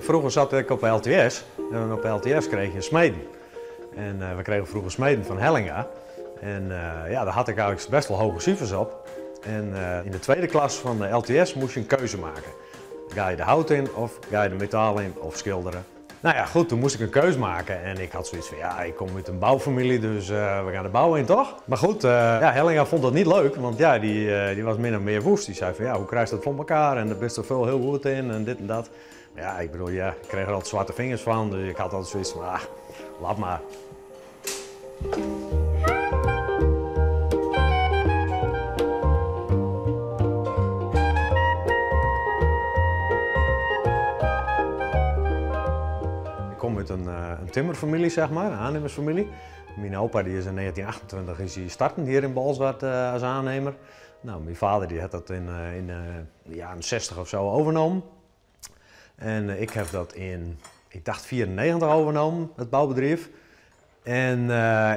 Vroeger zat ik op LTS en op LTS kreeg je smeden. En we kregen vroeger smeden van Hellinga. En ja, daar had ik eigenlijk best wel hoge cijfers op. En in de tweede klas van de LTS moest je een keuze maken. Ga je de hout in of ga je de metaal in of schilderen? Nou ja, goed, toen moest ik een keuze maken en ik had zoiets van, ja, ik kom uit een bouwfamilie, dus we gaan de bouw in, toch? Maar goed, ja, Hellinga vond dat niet leuk, want ja, die was min of meer woest. Die zei van, ja, hoe krijg je dat voor elkaar en er best er veel heel goed in en dit en dat. Maar ja, ik bedoel, ja, ik kreeg er altijd zwarte vingers van, dus ik had altijd zoiets van, laat maar. Ik kom uit een timmerfamilie, zeg maar, een aannemersfamilie. Mijn opa die is in 1928 is hij starten hier in Bolsward als aannemer. Nou, mijn vader die had dat in de jaren 60 of zo overnomen. En ik heb dat in, ik dacht 94 overnomen, het bouwbedrijf. En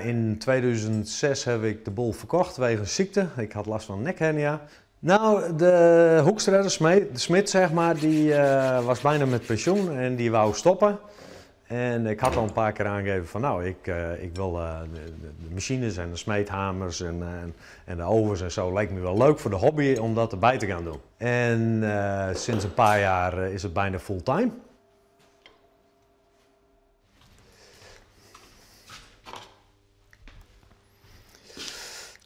in 2006 heb ik de boel verkocht wegens ziekte. Ik had last van nekhernia. Nou, de Hoekstra, de smid zeg maar, die was bijna met pensioen en die wou stoppen. En ik had al een paar keer aangegeven van nou, ik wil de machines en de smeedhamers en de ovens en zo lijkt me wel leuk voor de hobby om dat erbij te gaan doen. En sinds een paar jaar is het bijna fulltime.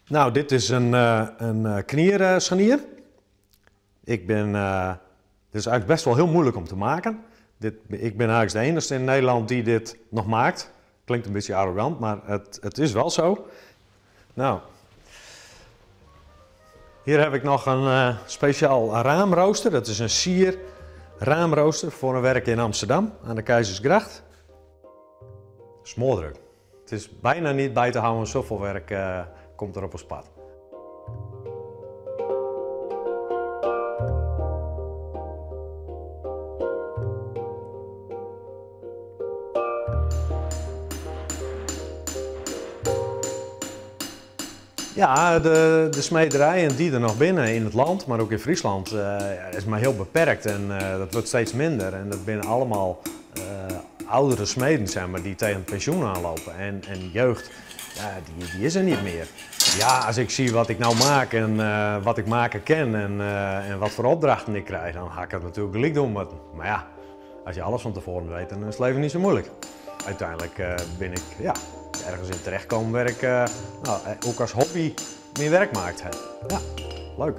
Nou, dit is een knierscharnier. Dit is eigenlijk best wel heel moeilijk om te maken. Ik ben eigenlijk de enige in Nederland die dit nog maakt. Klinkt een beetje arrogant, maar het is wel zo. Nou, hier heb ik nog een speciaal raamrooster. Dat is een Sier raamrooster voor een werk in Amsterdam aan de Keizersgracht. Smoordruk. Het is bijna niet bij te houden, zoveel werk komt er op ons pad. Ja, de smederijen die er nog binnen in het land, maar ook in Friesland, is maar heel beperkt en dat wordt steeds minder. En dat zijn allemaal oudere smeden, zeg maar, die tegen het pensioen aanlopen. En jeugd, ja, die is er niet meer. Ja, als ik zie wat ik nou maak en wat ik maken ken en wat voor opdrachten ik krijg, dan ga ik het natuurlijk gelijk doen. Maar ja, als je alles van tevoren weet, dan is het leven niet zo moeilijk. Uiteindelijk ben ik ergens in terechtkomen waar ik ook als hobby mijn werk maakt. Ja, leuk.